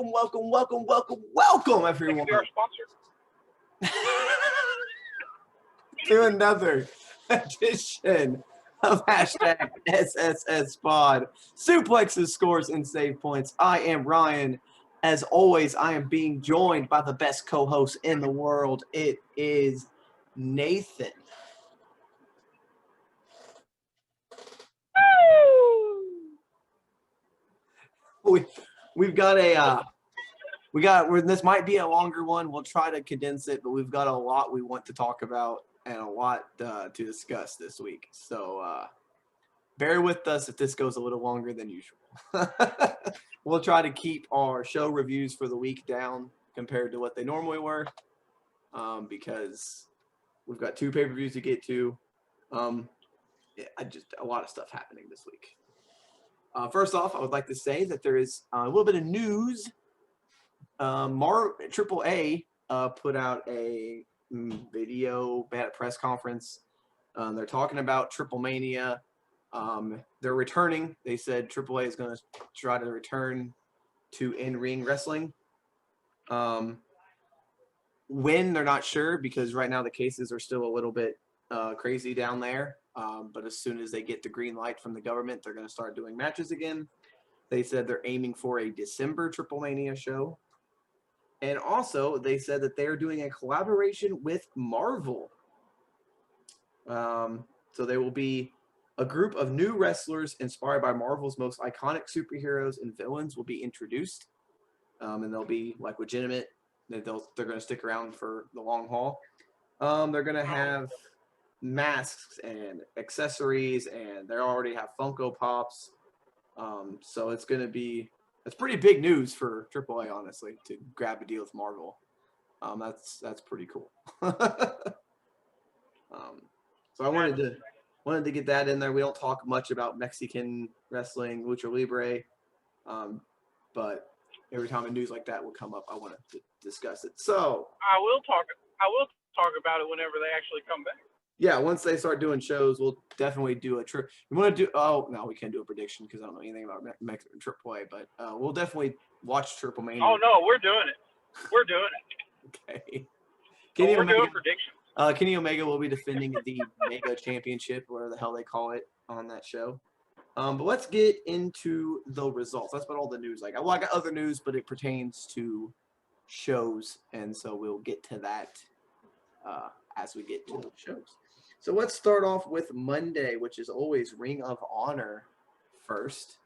welcome, everyone. Our sponsor. To another edition of hashtag SSSPod, Suplexes, Scores, and Save Points. I am Ryan. As always, I am being joined by the best co-host in the world. It is Nathan. We've got this might be a longer one. We'll try to condense it, but we've got a lot we want to talk about and a lot to discuss this week. So bear with us if this goes a little longer than usual. We'll try to keep our show reviews for the week down compared to what they normally were, because we've got 2 pay-per-views to get to. Just a lot of stuff happening this week. First off, I would like to say that there is a little bit of news. AAA put out a video at a press conference. They're talking about Triple Mania. They're returning. They said AAA is going to try to return to in-ring wrestling. When, they're not sure, because right now the cases are still a little bit crazy down there. But as soon as they get the green light from the government, they're going to start doing matches again. They said they're aiming for a December Triple Mania show. And also, they said that they're doing a collaboration with Marvel. So there will be a group of new wrestlers inspired by Marvel's most iconic superheroes and villains will be introduced. And they'll be like legitimate. They're going to stick around for the long haul. They're going to have masks and accessories, and they already have Funko Pops. So it's going to be... It's pretty big news for AAA, honestly, to grab a deal with Marvel. That's pretty cool. So I wanted to get that in there. We don't talk much about Mexican wrestling, lucha libre, but every time a news like that will come up, I want to discuss it. So I will talk about it whenever they actually come back. Yeah, once they start doing shows, we'll definitely do a trip. We want to do. Oh no, we can't do a prediction because I don't know anything about Mexican AAA. But we'll definitely watch Triple Mania. Oh no, we're doing it. We're doing it. Okay. We're doing predictions. Kenny Omega will be defending the Mega Championship, whatever the hell they call it, on that show. But let's get into the results. That's about all the news. I got other news, but it pertains to shows, and so we'll get to that as we get to the shows. So let's start off with Monday, which is always Ring of Honor first.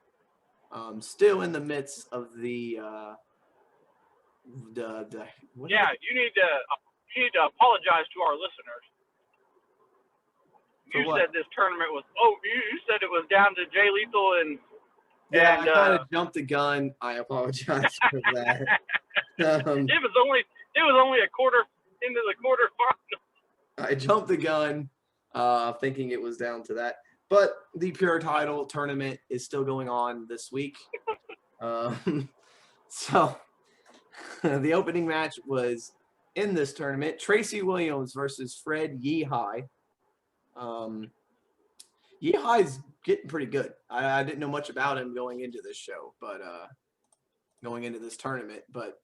Still in the midst of the you need to apologize to our listeners. You said this tournament was you said it was down to Jay Lethal and I kind of jumped the gun. I apologize for that. It was only a quarter into the quarterfinal. I jumped the gun, thinking it was down to that. But the Pure Title tournament is still going on this week. So the opening match was in this tournament. Tracy Williams versus Fred Yehi. Yehi's getting pretty good. I didn't know much about him going into this show, but going into this tournament, but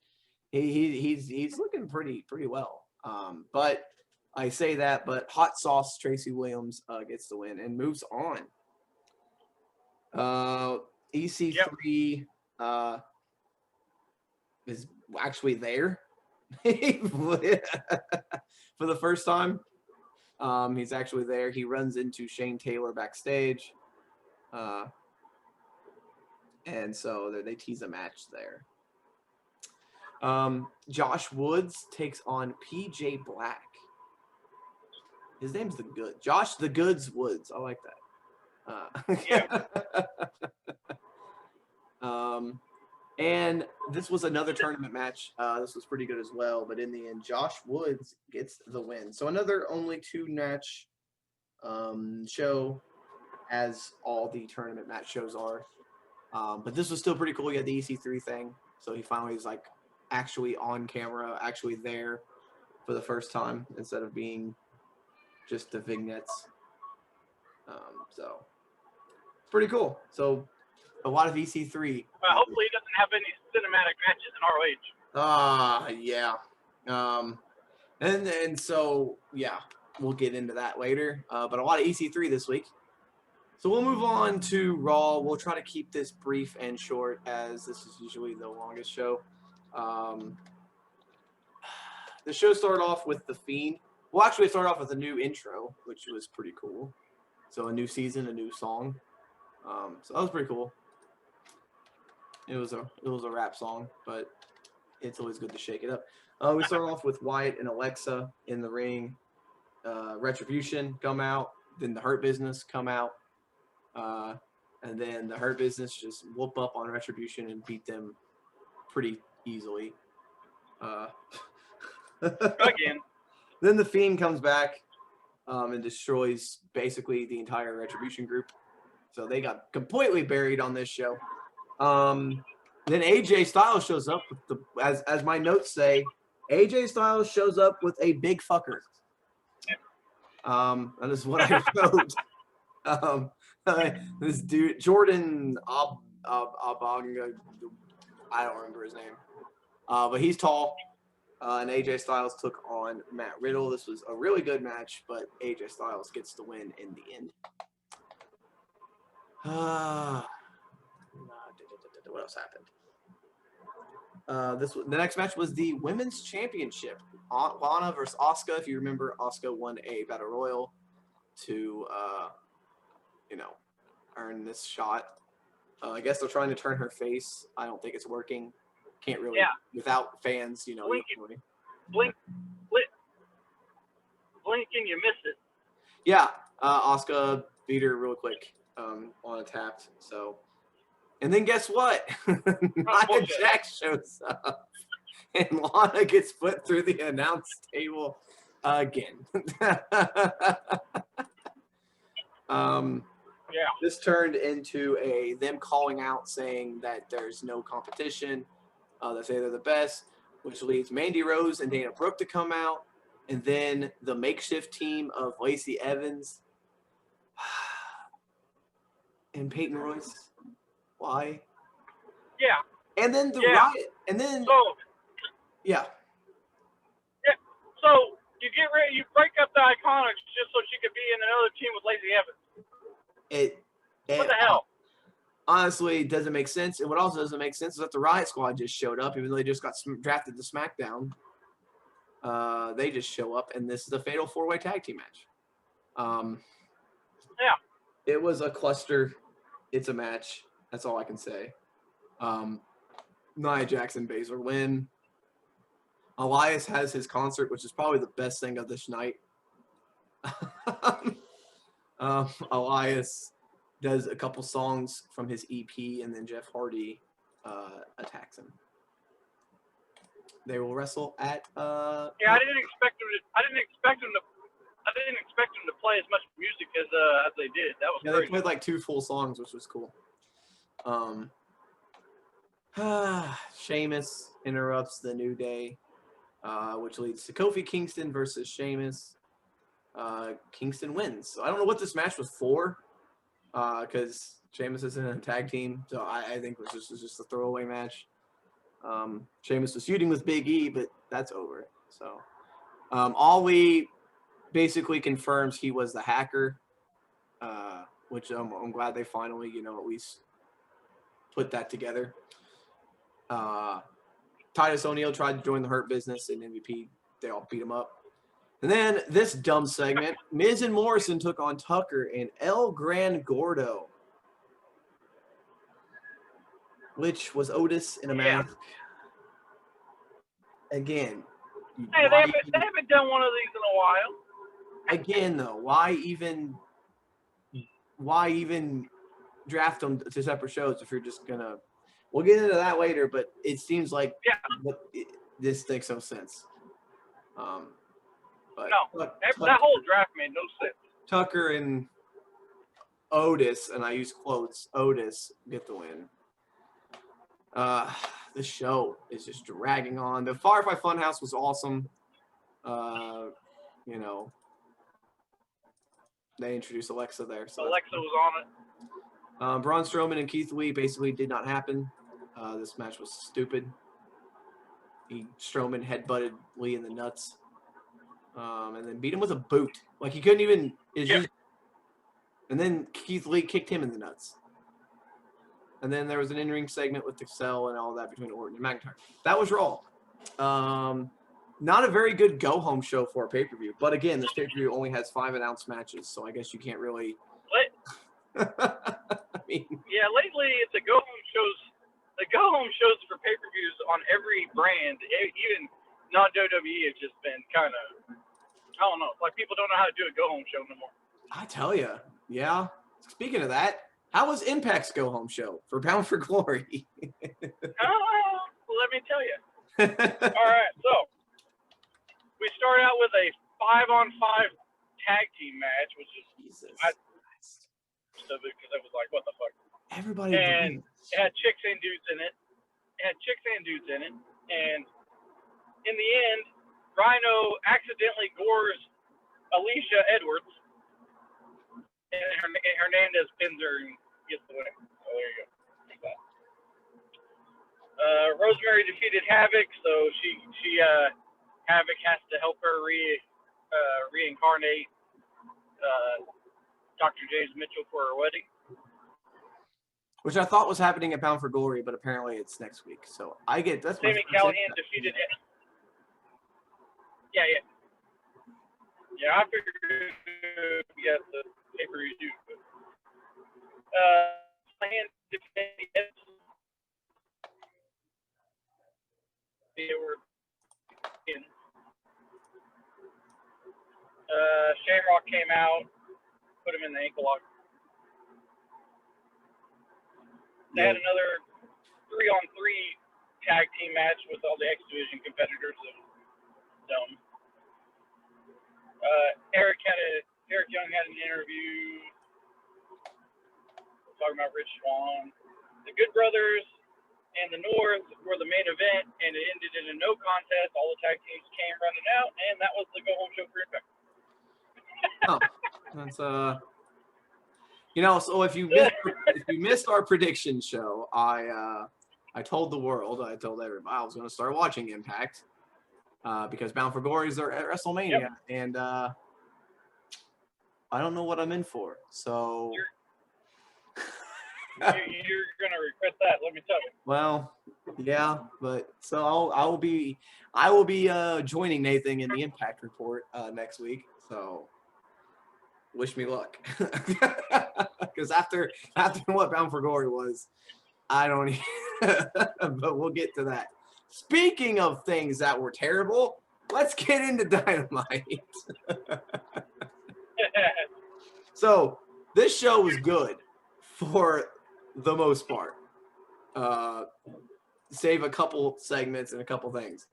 he's looking pretty well. But I say that, but Hot Sauce Tracy Williams gets the win and moves on. EC3 is actually there for the first time. He's actually there. He runs into Shane Taylor backstage. And so they tease a match there. Josh Woods takes on PJ Black. His name's The Good. Josh The Goods Woods. I like that. And this was another tournament match. This was pretty good as well. But in the end, Josh Woods gets the win. So another only 2-match show, as all the tournament match shows are. But this was still pretty cool. You had the EC3 thing. So he finally was actually on camera, actually there for the first time instead of being just the vignettes. So pretty cool. So a lot of EC3. Hopefully, he doesn't have any cinematic matches in ROH. Yeah. And so yeah, we'll get into that later. But a lot of EC3 this week. So we'll move on to Raw. We'll try to keep this brief and short, as this is usually the longest show. The show started off with The Fiend. Well, actually, it started off with a new intro, which was pretty cool. So a new season, a new song. So that was pretty cool. It was a rap song, but it's always good to shake it up. We started off with Wyatt and Alexa in the ring. Retribution come out. Then the Hurt Business come out. And then the Hurt Business just whoop up on Retribution and beat them pretty easily. Again. Then the Fiend comes back and destroys basically the entire Retribution group. So they got completely buried on this show. Then AJ Styles shows up with as my notes say, AJ Styles shows up with a big fucker. That is what I wrote. This dude, Jordan Abong, I don't remember his name. But he's tall. And AJ Styles took on Matt Riddle. This was a really good match, but AJ Styles gets the win in the end. What else happened? The next match was the Women's Championship. Lana versus Asuka. If you remember, Asuka won a Battle Royal to, earn this shot. I guess they're trying to turn her face. I don't think it's working. Can't really, without fans, Blink and you miss it. Yeah, Asuka beat her real quick on a tapped. So, and then guess what? Nia Jax shows up, and Lana gets put through the announce table again. This turned into them calling out, saying that there's no competition. They say they're the best, which leads Mandy Rose and Dana Brooke to come out. And then the makeshift team of Lacey Evans and Peyton Royce. Why? Yeah. And then the Riot. And then So you get rid, you break up the Iconics just so she could be in another team with Lacey Evans. What the hell? Honestly, it doesn't make sense. And what also doesn't make sense is that the Riot Squad just showed up, even though they just got drafted to SmackDown. They just show up, and this is a fatal 4-way tag team match. It was a cluster. It's a match. That's all I can say. Nia Jax and Baszler win. Elias has his concert, which is probably the best thing of this night. Elias does a couple songs from his EP, and then Jeff Hardy attacks him. They will wrestle at. I didn't expect him to play as much music as they did. That was crazy. They played like 2 full songs, which was cool. Sheamus interrupts the New Day, which leads to Kofi Kingston versus Sheamus. Kingston wins. So I don't know what this match was for, because Sheamus isn't in a tag team, so I think it was just a throwaway match. Sheamus was feuding with Big E, but that's over. So Ali basically confirms he was the hacker, which I'm glad they finally, at least put that together. Titus O'Neil tried to join the Hurt Business, and MVP, they all beat him up. And then this dumb segment, Miz and Morrison took on Tucker and El Gran Gordo, which was Otis in a mask. Again. Hey, they haven't done one of these in a while. Again, though, why even draft them to separate shows if you're just going to – we'll get into that later, but it seems like this makes no sense. But that whole draft made no sense. Tucker and Otis, and I use quotes, Otis get the win. The show is just dragging on. The Firefly Funhouse was awesome. They introduced Alexa there. So Alexa was on it. Braun Strowman and Keith Lee basically did not happen. This match was stupid. Strowman headbutted Lee in the nuts, and then beat him with a boot. Like he couldn't even. And then Keith Lee kicked him in the nuts. And then there was an in-ring segment with the cell and all that between Orton and McIntyre. That was Raw. Not a very good go-home show for a pay-per-view. But again, this pay-per-view only has 5 announced matches, so I guess you can't really. I mean, yeah, lately the go-home shows. The go-home shows for pay-per-views on every brand, even not WWE, have just been kind of. I don't know. It's like people don't know how to do a go-home show no more. I tell you, yeah. Speaking of that, how was Impact's go-home show for Bound for Glory? Let me tell you. All right, so we started out with a 5-on-5 tag team match, which is because I was like, what the fuck? Everybody. And it had chicks and dudes in it. And in the end, Rhino accidentally gores Alicia Edwards, and Hernandez pins her and gets the win. So there you go. Like that. Rosemary defeated Havoc, so Havoc has to help her reincarnate Dr. James Mitchell for her wedding. Which I thought was happening at Bound for Glory, but apparently it's next week. So I get that's. Sami Callihan defeated it. Yeah. Yeah, I figured yes, the pay-per-view. Callihan defeated they were in. Shamrock came out, put him in the ankle lock. They had another 3-on-3 tag team match with all the X Division competitors. Dumb. Eric Young had an interview talking about Rich Swann. The Good Brothers and the North were the main event, and it ended in a no contest. All the tag teams came running out, and that was the go home show for Impact. That's so if you missed our prediction show, I told the world, I told everybody I was going to start watching Impact because Bound for Glory is at WrestleMania, and I don't know what I'm in for. So you're going to regret that. Let me tell you. Well, yeah, but so I will be joining Nathan in the Impact report next week. So. Wish me luck, because after what Bound for Glory was, I don't. But we'll get to that. Speaking of things that were terrible, let's get into Dynamite. So this show was good for the most part, save a couple segments and a couple things,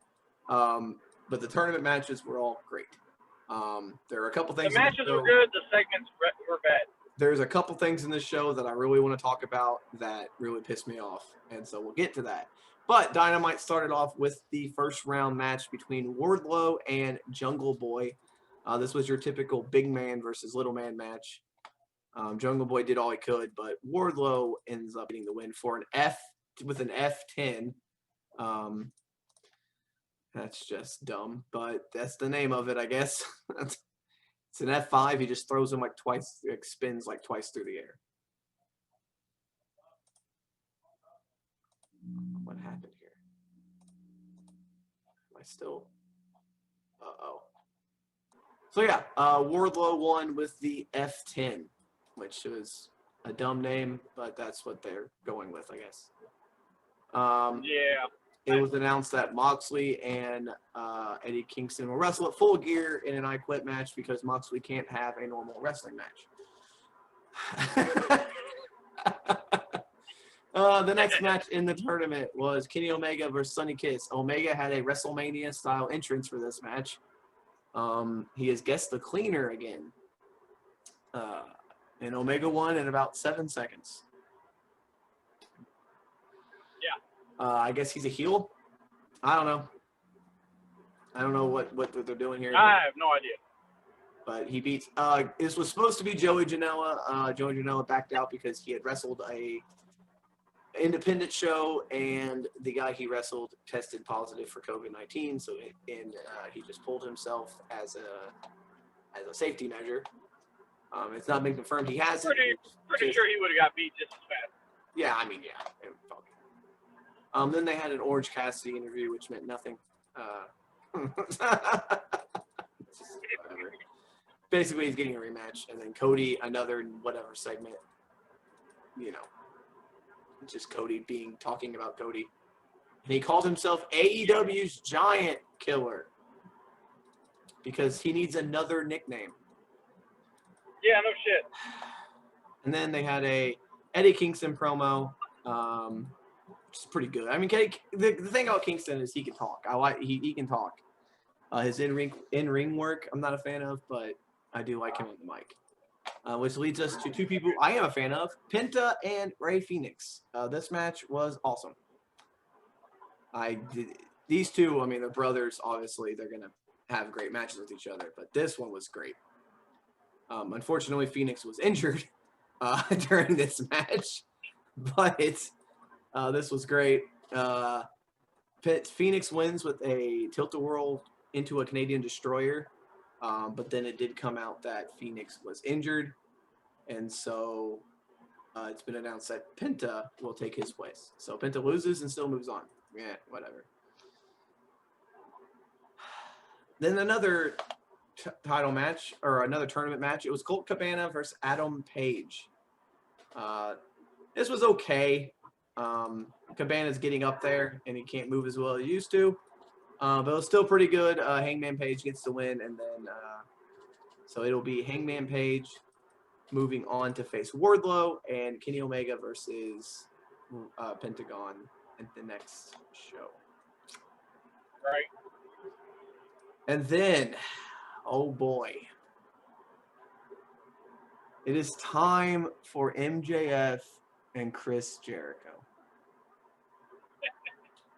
but the tournament matches were all great. There are a couple things. The matches were good. The segments were bad. There's a couple things in this show that I really want to talk about that really pissed me off, and so we'll get to that. But Dynamite started off with the first round match between Wardlow and Jungle Boy. This was your typical big man versus little man match. Jungle Boy did all he could, but Wardlow ends up getting the win for an F10. That's just dumb, but that's the name of it, I guess. It's an F5. He just throws him like twice, spins like twice through the air. What happened here? Am I still? Uh-oh. So yeah, Wardlow won with the F10, which was a dumb name, but that's what they're going with, I guess. Yeah. It was announced that Moxley and Eddie Kingston will wrestle at Full Gear in an I Quit match because Moxley can't have a normal wrestling match. The next match in the tournament was Kenny Omega versus Sonny Kiss. Omega had a WrestleMania-style entrance for this match. He is Guess the Cleaner again. And Omega won in about 7 seconds. I guess he's a heel. I don't know. I don't know what they're doing here. I have no idea. But he beats. This was supposed to be Joey Janela. Joey Janela backed out because he had wrestled a independent show, and the guy he wrestled tested positive for COVID-19. So he just pulled himself as a safety measure. It's not been confirmed he has it. Pretty sure he would have got beat just as fast. Yeah, I mean, yeah. Then they had an Orange Cassidy interview, which meant nothing. Whatever. Basically, he's getting a rematch, and then Cody another whatever segment. Just Cody talking about Cody, and he called himself AEW's Giant Killer because he needs another nickname. Yeah, no shit. And then they had a Eddie Kingston promo, which is pretty good. I mean, the thing about Kingston is he can talk. He can talk. His in-ring work, I'm not a fan of, but I do like him on the mic. Which leads us to two people I am a fan of, Penta and Rey Fenix. This match was awesome. These two, I mean, they're brothers. Obviously, they're going to have great matches with each other, but this one was great. Unfortunately, Phoenix was injured during this match, but this was great. Phoenix wins with a tilt-a-whirl into a Canadian destroyer, but then it did come out that Phoenix was injured, and so it's been announced that Penta will take his place. So Penta loses and still moves on. Yeah, whatever. Then another title match, or another tournament match. It was Colt Cabana versus Adam Page. This was okay. Cabana's getting up there, and he can't move as well as he used to. But it was still pretty good. Hangman Page gets the win, and then so it'll be Hangman Page moving on to face Wardlow and Kenny Omega versus Pentagon at the next show. Right. And then, oh boy, it is time for MJF and Chris Jericho.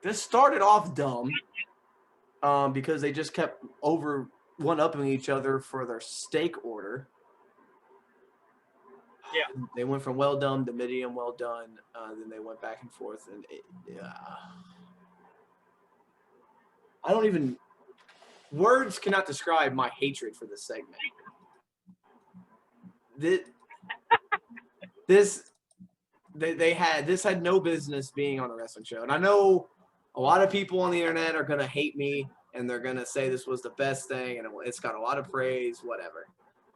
This started off dumb because they just kept one-upping each other for their steak order. Yeah. They went from well done to medium well done. Then they went back and forth, and I don't even. Words cannot describe my hatred for this segment. This had no business being on a wrestling show, and I know a lot of people on the internet are gonna hate me, and they're gonna say this was the best thing, and it's got a lot of praise, whatever.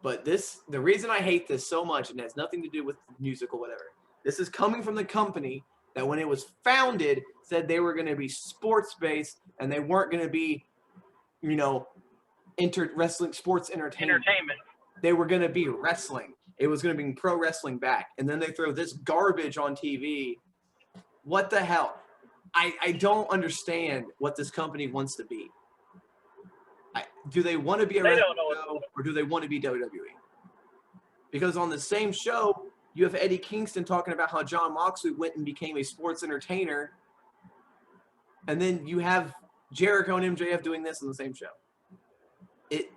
But the reason I hate this so much, and it has nothing to do with music or whatever. This is coming from the company that when it was founded said they were going to be sports based and they weren't going to be, wrestling sports entertainment. They were going to be wrestling. It was going to be pro wrestling back. And then they throw this garbage on TV. What the hell? I don't understand what this company wants to be. Do they want to be a wrestling show or do they want to be WWE? Because on the same show, you have Eddie Kingston talking about how Jon Moxley went and became a sports entertainer. And then you have Jericho and MJF doing this on the same show. It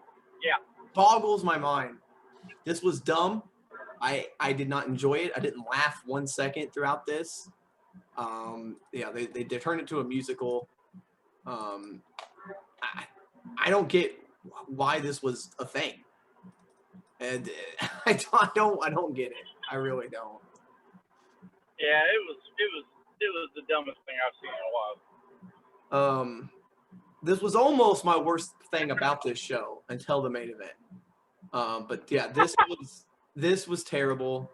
boggles my mind. This was dumb. I did not enjoy it. I didn't laugh 1 second throughout this. They turned it to a musical. I don't get why this was a thing. And I don't get it. I really don't. Yeah, it was the dumbest thing I've seen in a while. This was almost my worst thing about this show until the main event. But yeah, this was terrible.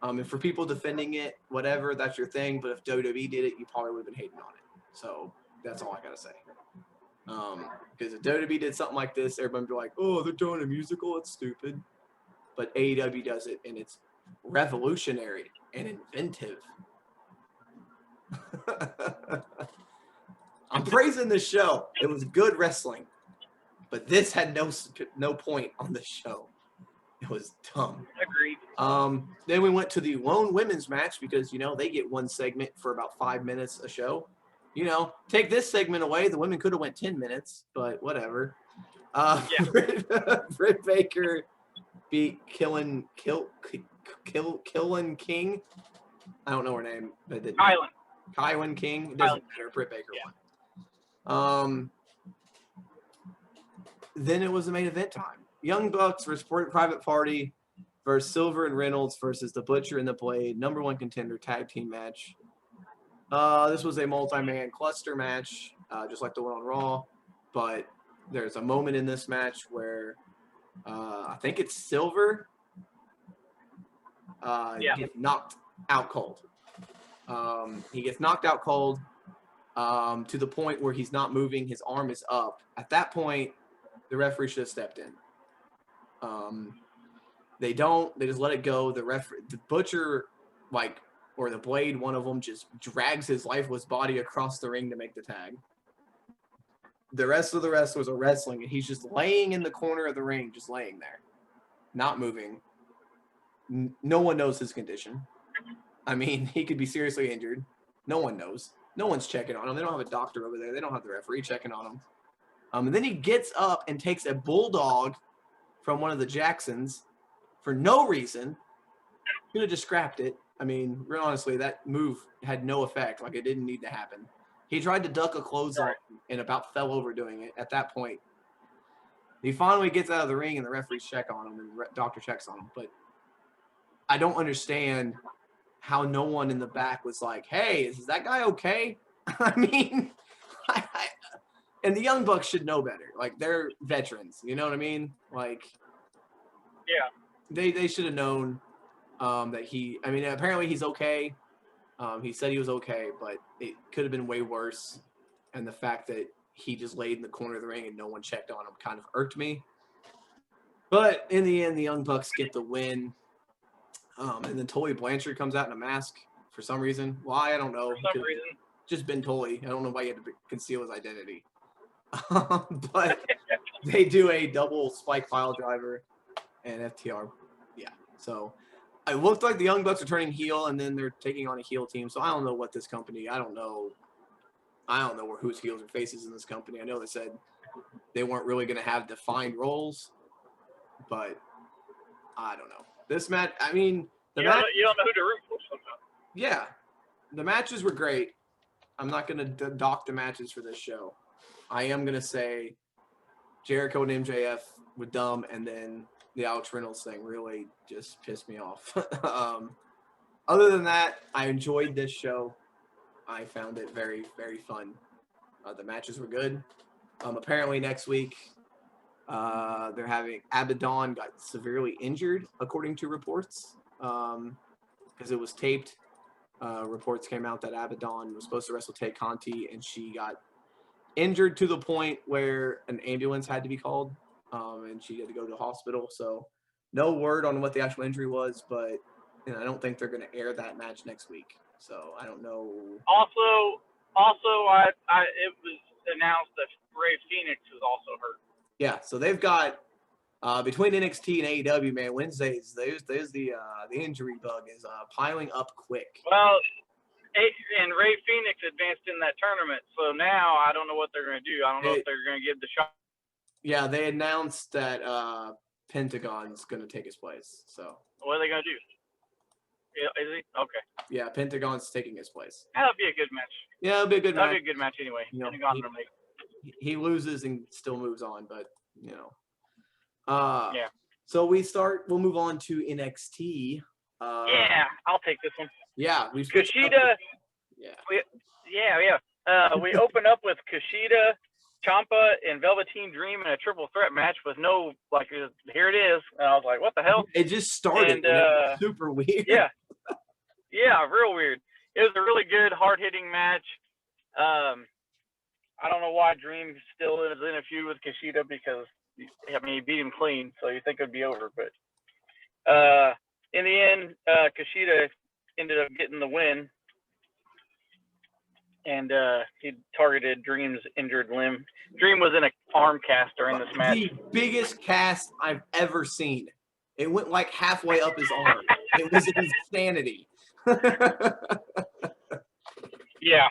And for people defending it, whatever, that's your thing. But if WWE did it, you probably would have been hating on it. So that's all I gotta say. Because if WWE did something like this, everybody would be like, "Oh, they're doing a musical. It's stupid." But AEW does it, and it's revolutionary and inventive. I'm praising this show. It was good wrestling, but this had no point on the show. It was dumb. Agreed. Then we went to the lone women's match because they get one segment for about 5 minutes a show. Take this segment away, the women could have went 10 minutes, but whatever. Yeah. Britt Baker beat Killen King. I don't know her name, but it didn't matter. Kylan King. It doesn't matter. Britt Baker won. Then it was the main event time. Young Bucks versus Private Party versus Silver and Reynolds versus the Butcher and the Blade, #1 contender tag team match. This was a multi-man cluster match, just like the one on Raw, but there's a moment in this match where I think it's Silver gets knocked out cold. He gets knocked out cold to the point where he's not moving. His arm is up. At that point, the referee should have stepped in. They don't. They just let it go. The Butcher, or the Blade, one of them just drags his lifeless body across the ring to make the tag. The rest of the wrestlers are wrestling, and he's just laying in the corner of the ring, just laying there, not moving. No one knows his condition. I mean, he could be seriously injured. No one knows. No one's checking on him. They don't have a doctor over there. They don't have the referee checking on him. And then he gets up and takes a bulldog from one of the Jacksons for no reason. Could have just scrapped it. I mean, honestly, that move had no effect. Like, it didn't need to happen. He tried to duck a clothesline and about fell over doing it at that point. He finally gets out of the ring, and the referees check on him, and the doctor checks on him. But I don't understand how no one in the back was like, hey, is that guy okay? I mean, and the Young Bucks should know better. Like, they're veterans. You know what I mean? Like, yeah, they should have known that apparently he's okay. He said he was okay, but it could have been way worse. And the fact that he just laid in the corner of the ring and no one checked on him kind of irked me. But in the end, the Young Bucks get the win. And then Tully Blanchard comes out in a mask for some reason. Why? I don't know. For some reason. Just been Tully. I don't know why he had to conceal his identity. But they do a double spike pile driver and FTR. Yeah. So it looked like the Young Bucks are turning heel, and then they're taking on a heel team. So I don't know what this company. I don't know who's heels or faces in this company. I know they said they weren't really going to have defined roles, but I don't know. This match, I mean, you don't know who to root for sometimes. Yeah, the matches were great. I'm not going to dock the matches for this show. I am going to say Jericho and MJF were dumb, and then the Alex Reynolds thing really just pissed me off. Other than that, I enjoyed this show. I found it very, very fun. The matches were good. Apparently next week, they're having Abaddon got severely injured, according to reports, because it was taped. Reports came out that Abaddon was supposed to wrestle Tay Conti, and she got injured to the point where an ambulance had to be called, and she had to go to the hospital. So no word on what the actual injury was, but I don't think they're going to air that match next week. So I don't know. Also, it was announced that Ray Phoenix is also hurt. Yeah, so they've got between NXT and AEW, man, Wednesdays, there's the injury bug is piling up quick. Well, and Ray Phoenix advanced in that tournament, so now I don't know what they're going to do. I don't know if they're going to give the shot. Yeah, they announced that Pentagon's going to take his place. So what are they going to do? Is he? Okay. Yeah, Pentagon's taking his place. That'll be a good match. Yeah, it'll be a good match. That'll be a good match anyway. He loses and still moves on, but yeah. So we'll move on to NXT. Yeah, I'll take this one. Yeah, we Kushida. We open up with Kushida, Ciampa, and Velveteen Dream in a triple threat match with no, here it is. And I was like, what the hell? It just started. And, it was super weird. Yeah. Yeah, real weird. It was a really good, hard-hitting match. I don't know why Dream still is in a feud with Kushida because, he beat him clean, so you think it would be over. But in the end, Kushida ended up getting the win. And he targeted Dream's injured limb. Dream was in an arm cast during this match. The biggest cast I've ever seen. It went like halfway up his arm. It was insanity. Yeah.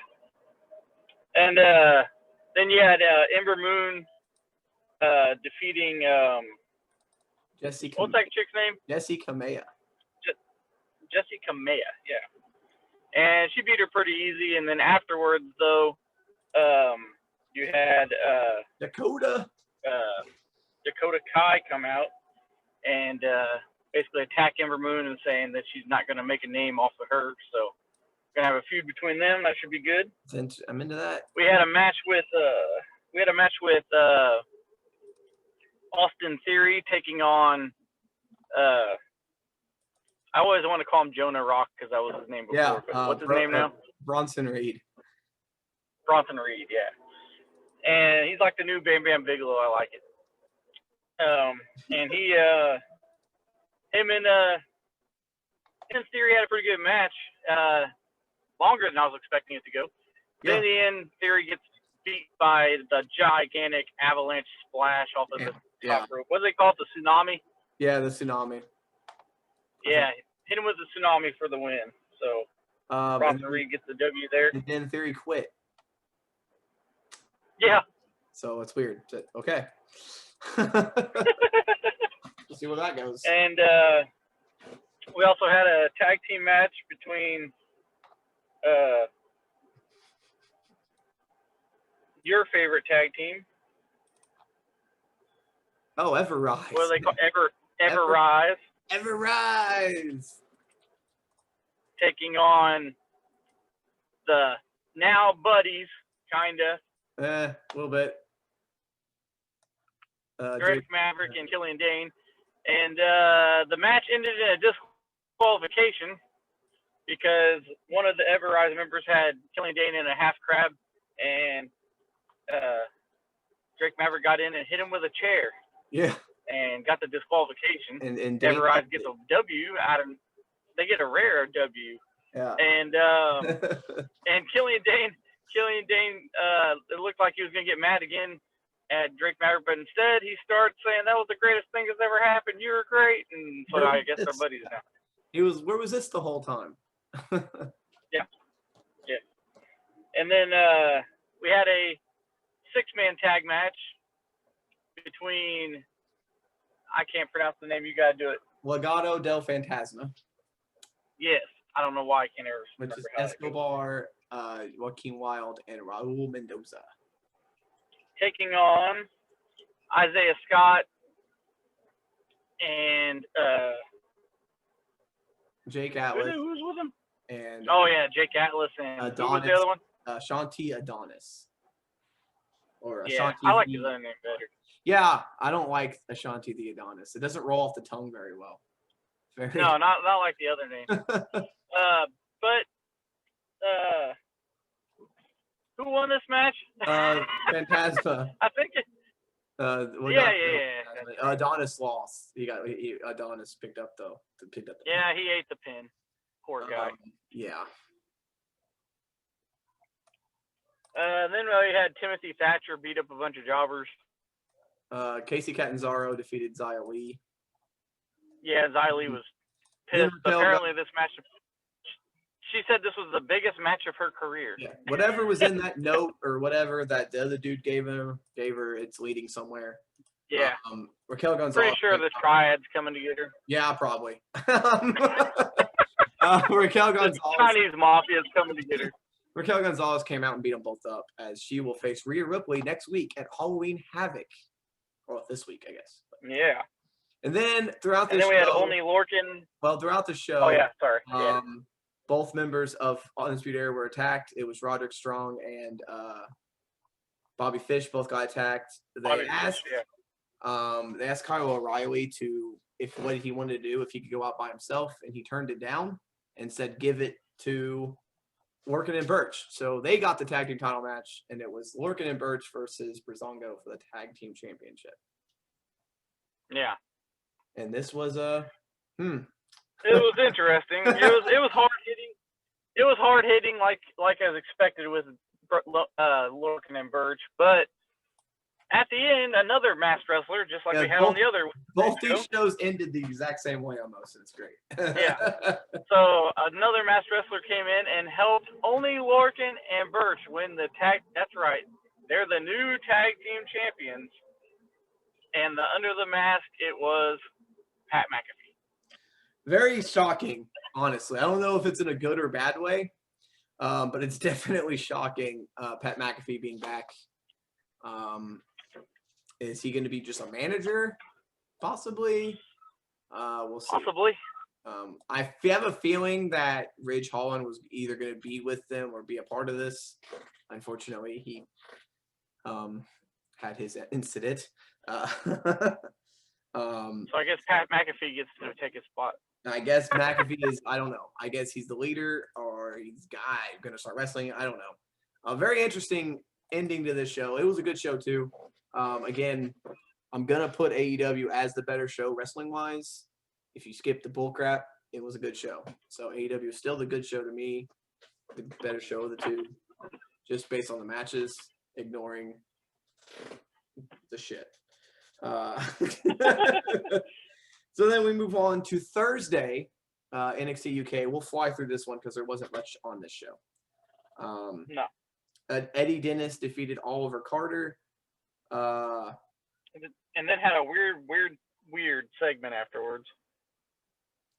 And then you had Ember Moon defeating Jesse what's that chick's name? Jesse Kamea. Jessie Kamea, yeah. And she beat her pretty easy. And then afterwards, though, you had Dakota Kai come out and basically attack Ember Moon and saying that she's not going to make a name off of her. So we're going to have a feud between them. That should be good. I'm into that. We had a match with Austin Theory taking on I always want to call him Jonah Rock because that was his name before. Yeah. But what's his name now? Bronson Reed. Bronson Reed, yeah. And he's like the new Bam Bam Bigelow. I like it. And him and Theory had a pretty good match. Longer than I was expecting it to go. Yeah. Then in the end, Theory gets beat by the gigantic avalanche splash off of the top rope. What do they call it? The tsunami? Yeah, the tsunami. Yeah, hit him with the tsunami for the win. So Bronson Reed gets the W there. And then Theory quit. Yeah. So it's weird. Okay. We'll see where that goes. And we also had a tag team match between your favorite tag team. Oh, Everrise. What do they call Everrise? Everrise. Taking on the now buddies, kinda. A little bit. Drake Maverick and Killian Dane. And the match ended in a disqualification because one of the Everrise members had Killian Dane in a half crab, and Drake Maverick got in and hit him with a chair. Yeah. And got the disqualification. And Everrise gets a W out of. They get a rare W. Yeah. And and Killian Dane, it looked like he was gonna get mad again at Drake Maverick, but instead he starts saying that was the greatest thing that's ever happened. You were great, and so I guess they're buddies now. Where was this the whole time? Yeah. And then we had a 6-man tag match between. I can't pronounce the name. You gotta do it. Legado del Fantasma. Yes, I don't know why I can't ever remember. Which is Escobar, Joaquin Wilde, and Raul Mendoza. Taking on Isaiah Scott and Jake Atlas. Who's with him? And Jake Atlas and Adonis, who was the other one? Shanti Adonis. Or Yeah, Ashanti. I like his other name better. Yeah, I don't like Ashanti the Adonis. It doesn't roll off the tongue very well. No, not like the other name. But who won this match? Phantasma. I think it. Adonis lost. Adonis picked up the pin. Yeah, he ate the pin. Poor guy. Yeah. Then we had Timothy Thatcher beat up a bunch of jobbers. Casey Catanzaro defeated Xia Li. Yeah, Xia Li was pissed. Apparently, this match. She said this was the biggest match of her career. Yeah, whatever was in that note or whatever that the other dude gave her, it's leading somewhere. Yeah. Raquel Gonzalez. Pretty sure the Triad's coming to get her. Yeah, probably. Raquel Gonzalez. The Chinese Mafia's coming to get her. Raquel Gonzalez came out and beat them both up as she will face Rhea Ripley next week at Halloween Havoc. Well, this week, I guess. Yeah. And then throughout the show. And then we had Only Lorcan. Well, throughout the show. Oh, yeah, sorry. Both members of Undisputed Era were attacked. It was Roderick Strong and Bobby Fish both got attacked. They asked Kyle O'Reilly what he wanted to do, if he could go out by himself, and he turned it down and said give it to Lorcan and Birch. So they got the tag team title match, and it was Lorcan and Birch versus Breezango for the tag team championship. Yeah. And this was It was interesting. It was hard hitting. It was hard hitting, like as expected with Lorcan and Birch. But at the end, another masked wrestler, just like we had on the other. Both these shows ended the exact same way almost. It's great. Yeah. So another masked wrestler came in and helped Only Lorcan and Birch win the tag. That's right. They're the new tag team champions. And under the mask, it was Pat McAfee. Very shocking, honestly. I don't know if it's in a good or bad way, but it's definitely shocking. Pat McAfee being back. Is he going to be just a manager? Possibly. We'll see. Possibly. I have a feeling that Ridge Holland was either going to be with them or be a part of this. Unfortunately, he had his incident. So I guess Pat McAfee gets to take his spot. I guess McAfee is, I don't know. I guess he's the leader or he's the guy going to start wrestling. I don't know. A very interesting ending to this show. It was a good show too. Again, I'm going to put AEW as the better show wrestling-wise. If you skip the bullcrap, it was a good show. So AEW is still the good show to me, the better show of the two, just based on the matches, ignoring the shit. So then we move on to Thursday, NXT UK. We'll fly through this one because there wasn't much on this show. No. Eddie Dennis defeated Oliver Carter. And then had a weird segment afterwards.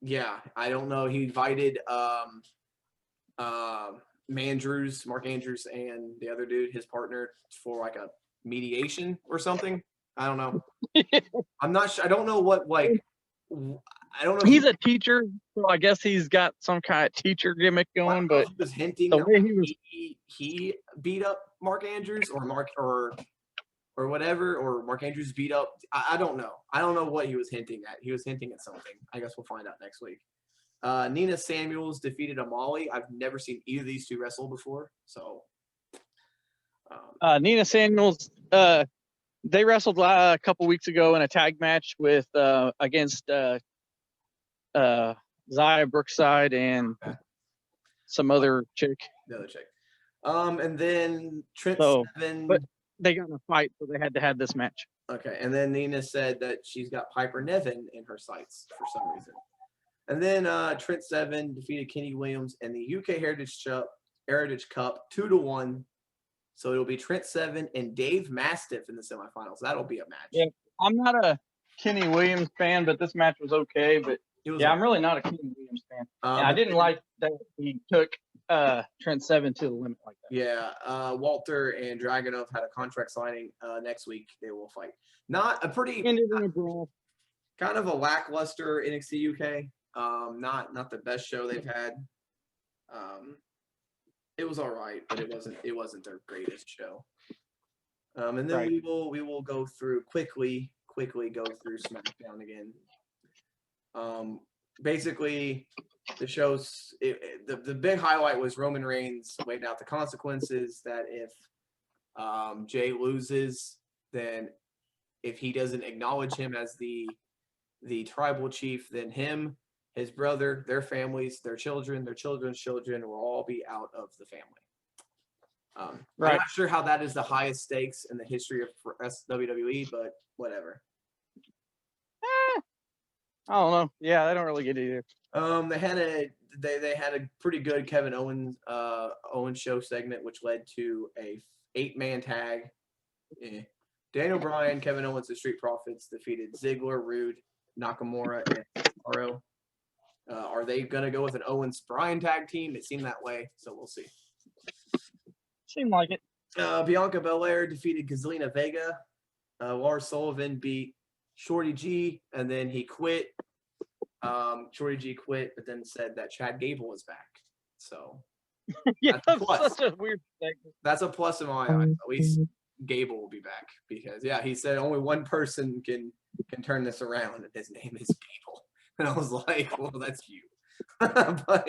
Yeah, I don't know. He invited Mark Andrews, and the other dude, his partner, for like a mediation or something. I don't know. I'm not sure. I don't know what, like, I don't know. He's a teacher, so I guess he's got some kind of teacher gimmick going. But he was hinting the that way he beat up Mark Andrews or whatever, or Mark Andrews beat up. I don't know. I don't know what he was hinting at. He was hinting at something. I guess we'll find out next week. Nina Samuels defeated Amali. I've never seen either of these two wrestle before. So Nina Samuels, they wrestled a couple weeks ago in a tag match with against Zaya Brookside and some other chick. The other chick. And then Trent Seven. But they got in a fight, so they had to have this match. Okay, and then Nina said that she's got Piper Niven in her sights for some reason. And then Trent Seven defeated Kenny Williams in the UK Heritage Cup 2-1. So it'll be Trent Seven and Dave Mastiff in the semifinals. That'll be a match. Yeah, I'm not a Kenny Williams fan, but this match was okay. But I'm really not a Kenny Williams fan. I didn't like that he took Trent Seven to the limit like that. Yeah, Walter and Dragunov had a contract signing next week. They will fight. Not a pretty Ended in a brawl. Kind of a lackluster NXT UK. Not the best show they've had. It was all right, but it wasn't their greatest show. And then we will go through quickly go through SmackDown again. Basically, the show's the big highlight was Roman Reigns weighing out the consequences that if Jay loses, then if he doesn't acknowledge him as the tribal chief, then him, his brother, their families, their children, their children's children will all be out of the family. I'm not sure how that is the highest stakes in the history of WWE, but whatever. I don't know. Yeah, I don't really get it either. They had a pretty good Kevin Owens show segment, which led to a 8-man tag. Daniel Bryan, Kevin Owens, the Street Profits defeated Ziggler, Rude, Nakamura, and Cesaro. Are they gonna go with an Owens Bryan tag team? It seemed that way, so we'll see. Seemed like it. Bianca Belair defeated Zelina Vega. Lars Sullivan beat Shorty G, and then he quit. Shorty G quit, but then said that Chad Gable is back. So yeah, that's a plus. Such a weird thing. That's a plus in my eyes. At least Gable will be back because he said only one person can turn this around, and his name is Gable. And I was like, well, that's you. But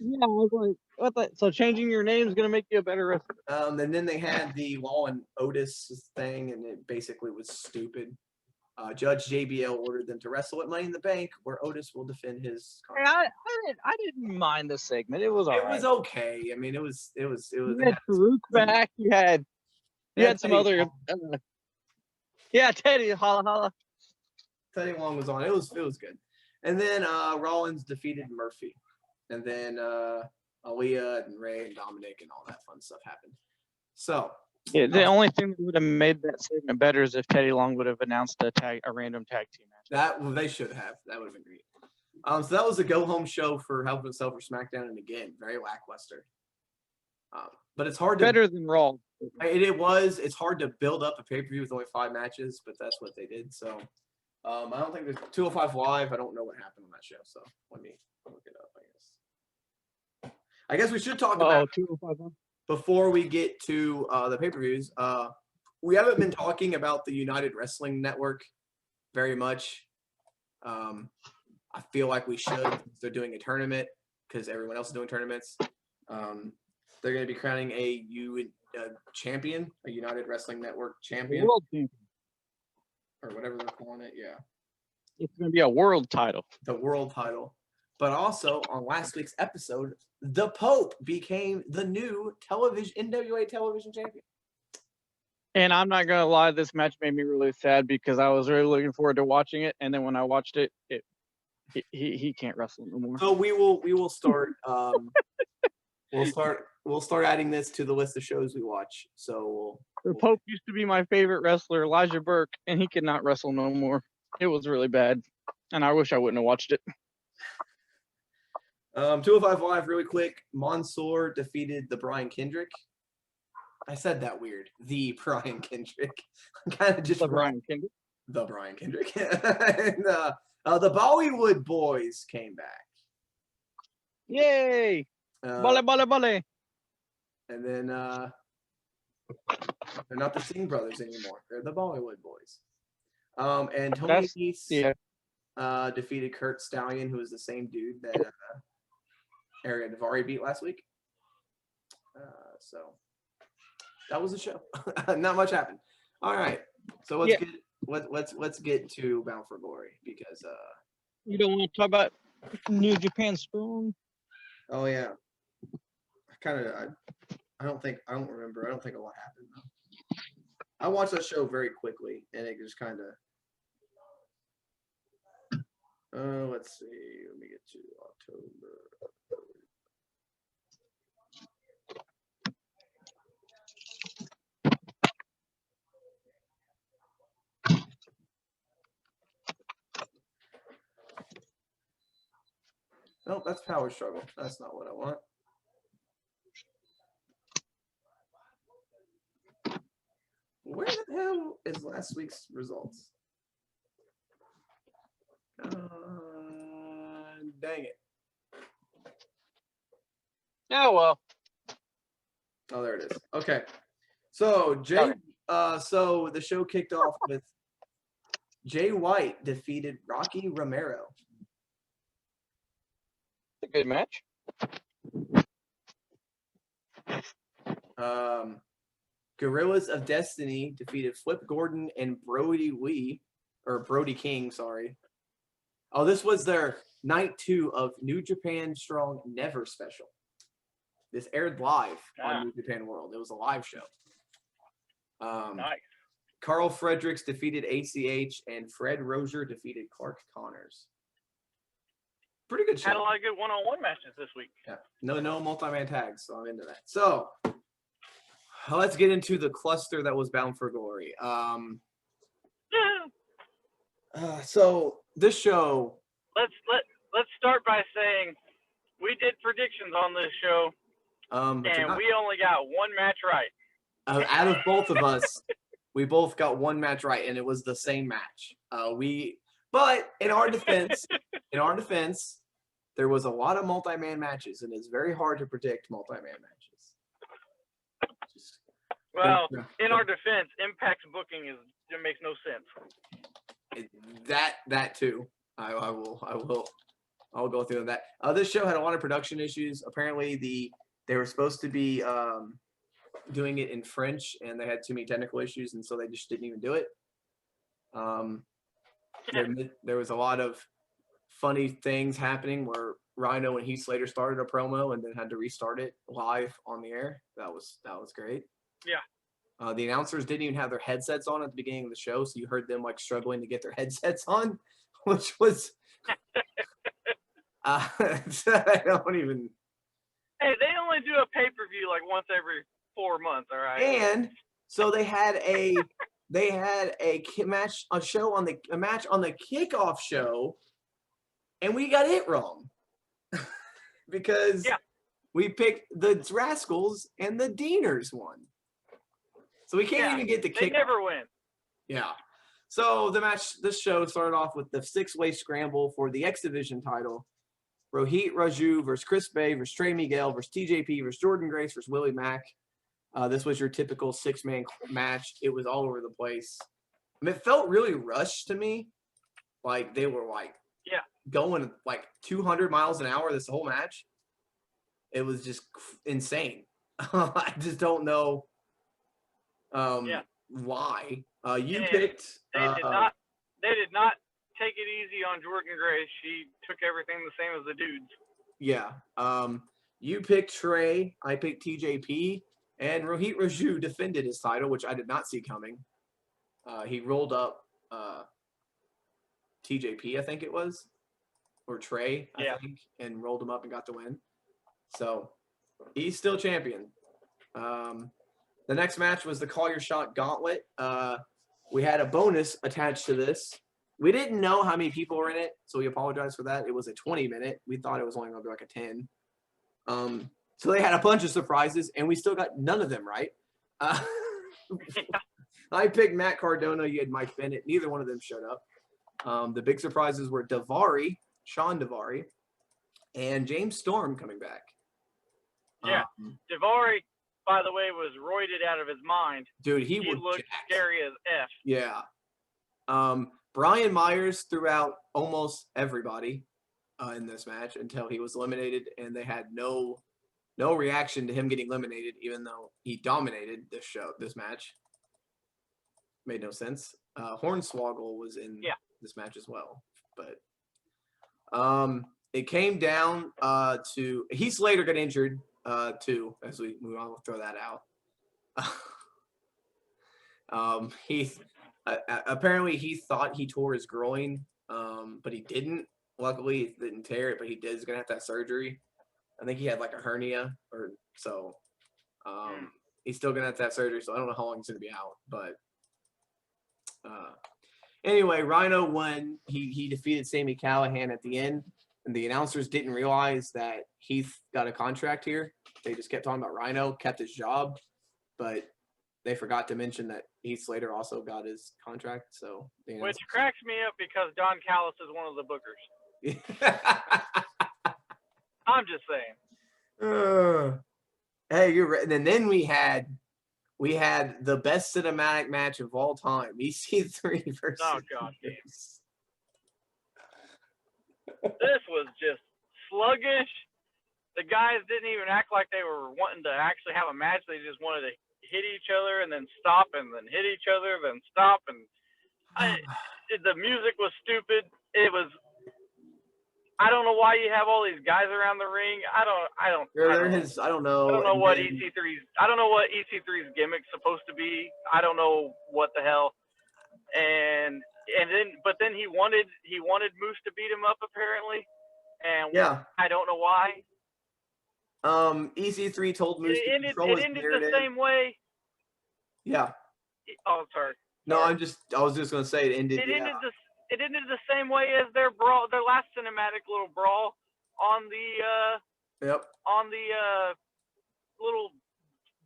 yeah, I was like, what the? So changing your name is gonna make you a better wrestler. And then they had the Law and Otis thing, and it basically was stupid. Judge JBL ordered them to wrestle at Money in the Bank, where Otis will defend his contract. I didn't mind the segment. It was all right. It was okay. I mean, it was. You had Farouk back. You had some other. Teddy holla. Teddy Long was on. It was good. And then Rollins defeated Murphy, and then Aaliyah and Ray and Dominic and all that fun stuff happened. So Yeah, the only thing that would have made that segment better is if Teddy Long would have announced a random tag team match. They should have. That would have been great. So that was a go-home show for Hell in a Cell for SmackDown, and again, very lackluster. But it's hard to better than Raw. It was. It's hard to build up a pay-per-view with only 5 matches, but that's what they did. So I don't think there's 205 Live. I don't know what happened on that show, so let me look it up. I guess we should talk about 205 before we get to the pay-per-views. We haven't been talking about the United Wrestling Network very much. I feel like we should. They're doing a tournament because everyone else is doing tournaments. They're going to be crowning a champion, a United Wrestling Network champion. World champion. Or whatever they're calling it, yeah. It's going to be a world title. The world title. But also, on last week's episode, the Pope became the new NWA television champion. And I'm not going to lie, this match made me really sad because I was really looking forward to watching it. And then when I watched it, he can't wrestle no more. So we will start we'll start adding this to the list of shows we watch. So the Pope used to be my favorite wrestler, Elijah Burke, and he could not wrestle no more. It was really bad, and I wish I wouldn't have watched it. 205 Live, really quick. Mansoor defeated the Brian Kendrick. I said that weird. The Brian Kendrick. Kind of just the Brian Kendrick. The Brian Kendrick. And the Bollywood Boys came back. Yay! Bale. And then they're not the Singh brothers anymore. They're the Bollywood Boys. And Tony Nese defeated Kurt Stallion, who was the same dude that Ariel Daivari beat last week. So that was the show. Not much happened. All right. So let's get to Bound for Glory because you don't want to talk about New Japan Strong. Oh yeah. I don't remember. I don't think a lot happened though. I watched that show very quickly and it just kind of let's see. Let me get to October. No, that's Power Struggle. That's not what I want. Where the hell is last week's results? Dang it. Oh, well. Oh, there it is. Okay. So, so the show kicked off with Jay White defeated Rocky Romero. A good match. Gorillas of Destiny defeated Flip Gordon and Brody King, sorry. Oh, this was their night 2 of New Japan Strong Never special. This aired live on New Japan World. It was a live show. Nice. Carl Fredericks defeated ACH and Fred Rozier defeated Clark Connors. Pretty good show. Had a lot of good one-on-one matches this week. Yeah. No multi-man tags, so I'm into that. So let's get into the cluster that was Bound for Glory. So this show. Let's start by saying we did predictions on this show, and we only got one match right. Out of both of us, we both got one match right, and it was the same match. But in our defense, there was a lot of multi-man matches, and it's very hard to predict multi-man matches. Well, in our defense, Impact's booking it makes no sense. That too. I'll go through that. This show had a lot of production issues. Apparently, they were supposed to be doing it in French, and they had too many technical issues, and so they just didn't even do it. There was a lot of funny things happening where Rhino and Heath Slater started a promo and then had to restart it live on the air. That was great. Yeah. The announcers didn't even have their headsets on at the beginning of the show, so you heard them like struggling to get their headsets on, which was I don't even. Hey, they only do a pay-per-view like once every 4 months, all right? And So they had a match on the kickoff show, and we got it wrong because we picked the Rascals and the Deaners won. So we can't even get the kickoff. They never win. Yeah. So this show started off with the 6-way scramble for the X Division title. Rohit Raju versus Chris Bay versus Trey Miguel versus TJP versus Jordan Grace versus Willie Mack. This was your typical 6-man match. It was all over the place. I mean, it felt really rushed to me. Like they were going like 200 miles an hour this whole match. It was just insane. I just don't know why. You picked. They did not take it easy on Jordan Grace. She took everything the same as the dudes. Yeah. You picked Trey. I picked TJP. And Rohit Raju defended his title, which I did not see coming. He rolled up TJP, I think it was, or Trey, I think, and rolled him up and got the win. So he's still champion. The next match was the Call Your Shot Gauntlet. We had a bonus attached to this. We didn't know how many people were in it, so we apologize for that. It was a 20-minute. We thought it was only going to be like a 10. So they had a bunch of surprises, and we still got none of them right. I picked Matt Cardona. You had Mike Bennett. Neither one of them showed up. The big surprises were Sean Daivari, and James Storm coming back. Yeah, Daivari, by the way, was roided out of his mind. Dude, he looked jacked. Scary as F. Yeah. Brian Myers threw out almost everybody in this match until he was eliminated, and they had no reaction to him getting eliminated, even though he dominated this match. Made no sense. Hornswoggle was in this match as well, but it came down to Heath Slater got injured too. As we move on, we'll throw that out. Apparently he thought he tore his groin, but he didn't. Luckily, he didn't tear it, but he did. He's gonna have to have surgery. I think he had like a hernia, or so. He's still gonna have to have surgery, so I don't know how long he's gonna be out. But anyway, Rhino won. He defeated Sami Callihan at the end, and the announcers didn't realize that Heath got a contract here. They just kept talking about Rhino, kept his job, but they forgot to mention that Heath Slater also got his contract. So which cracks me up because Don Callis is one of the bookers. I'm just saying. Hey, you're right. And then we had the best cinematic match of all time. EC3 versus. Oh God, this was just sluggish. The guys didn't even act like they were wanting to actually have a match. They just wanted to hit each other and then stop and then hit each other, then stop. And the music was stupid. It was. I don't know why you have all these guys around the ring. I don't know what EC3's gimmick's supposed to be. I don't know what the hell. And then he wanted Moose to beat him up apparently. And I don't know why. EC3 told Moose to control his narrative. The same way. Yeah. Oh, sorry. No, I was just gonna say it ended. It ended the same way as their brawl, their last cinematic little brawl on the little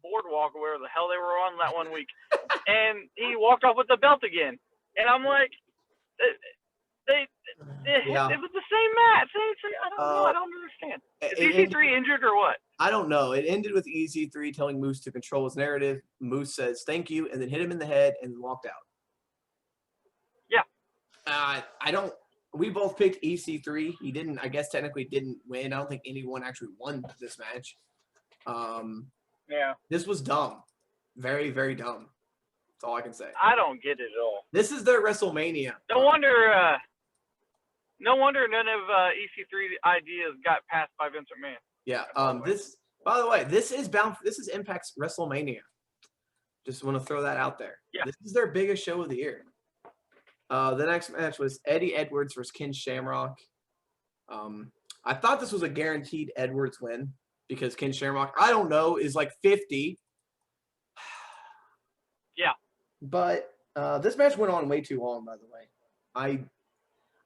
boardwalk or wherever the hell they were on that one week. And he walked off with the belt again. And I'm like, it was the same match. I don't know. I don't understand. Is EC3 injured or what? I don't know. It ended with EC3 telling Moose to control his narrative. Moose says, "Thank you," and then hit him in the head and walked out. We both picked EC3. He didn't, I guess technically didn't win. I don't think anyone actually won this match. This was dumb. Very, very dumb. That's all I can say. I don't get it at all. This is their WrestleMania. No wonder none of EC3's ideas got passed by Vince McMahon. Yeah. By the way, this is Impact's WrestleMania. Just want to throw that out there. Yeah. This is their biggest show of the year. The next match was Eddie Edwards versus Ken Shamrock. I thought this was a guaranteed Edwards win because Ken Shamrock, I don't know, is like 50. Yeah. But this match went on way too long, by the way.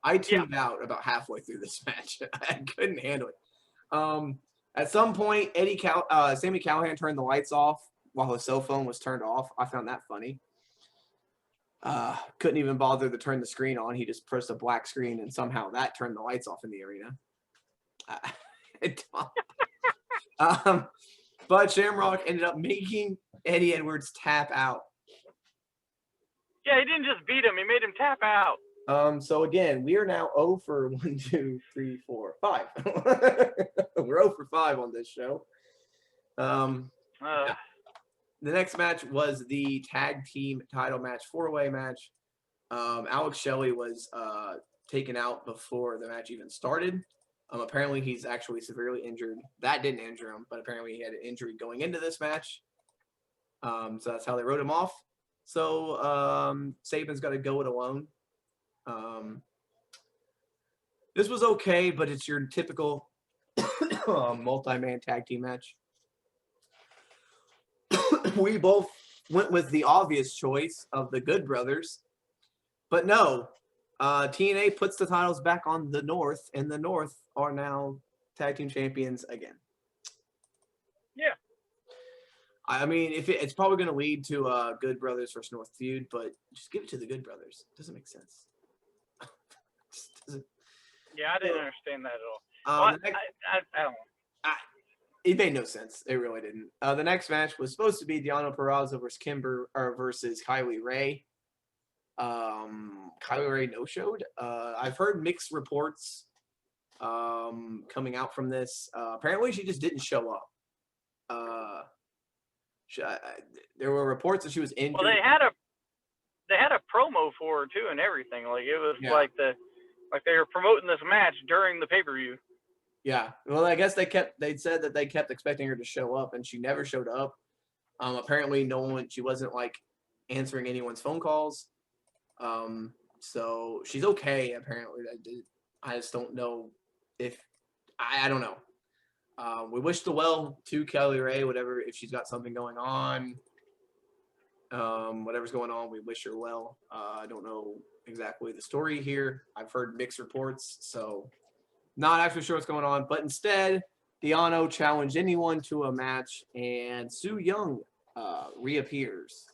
I tuned out about halfway through this match. I couldn't handle it. At some point, Sami Callihan turned the lights off while his cell phone was turned off. I found that funny. Couldn't even bother to turn the screen on. He just pressed a black screen, and somehow that turned the lights off in the arena. But Shamrock ended up making Eddie Edwards tap out. Yeah, he didn't just beat him. He made him tap out. So again, we are now 0 for 1, 2, 3, 4, 5. We're 0 for 5 on this show. The next match was the tag team title match, 4-way match. Alex Shelley was taken out before the match even started. Apparently, he's actually severely injured. That didn't injure him, but apparently he had an injury going into this match. So that's how they wrote him off. So Saban's got to go it alone. This was okay, but it's your typical multi-man tag team match. We both went with the obvious choice of the Good Brothers, but no. TNA puts the titles back on the North, and the North are now tag team champions again. Yeah. I mean, it's probably going to lead to Good Brothers versus North feud, but just give it to the Good Brothers. It doesn't make sense. Yeah, I didn't understand that at all. I don't know. It made no sense. It really didn't. The next match was supposed to be Deonna Purrazzo versus Kylie Ray. Kylie Ray no-showed. I've heard mixed reports coming out from this. Apparently, she just didn't show up. There were reports that she was injured. Well, they had a promo for her too and everything. Like it was like they were promoting this match during the pay-per-view. Yeah. Well, I guess they said that they kept expecting her to show up, and she never showed up. Apparently, she wasn't like answering anyone's phone calls. So she's okay. Apparently, I just don't know if I don't know. We wish the well to Kylie Ray, if she's got something going on. Whatever's going on, we wish her well. I don't know exactly the story here. I've heard mixed reports, so not actually sure what's going on. But instead, Deonna challenged anyone to a match, and Su Yung reappears.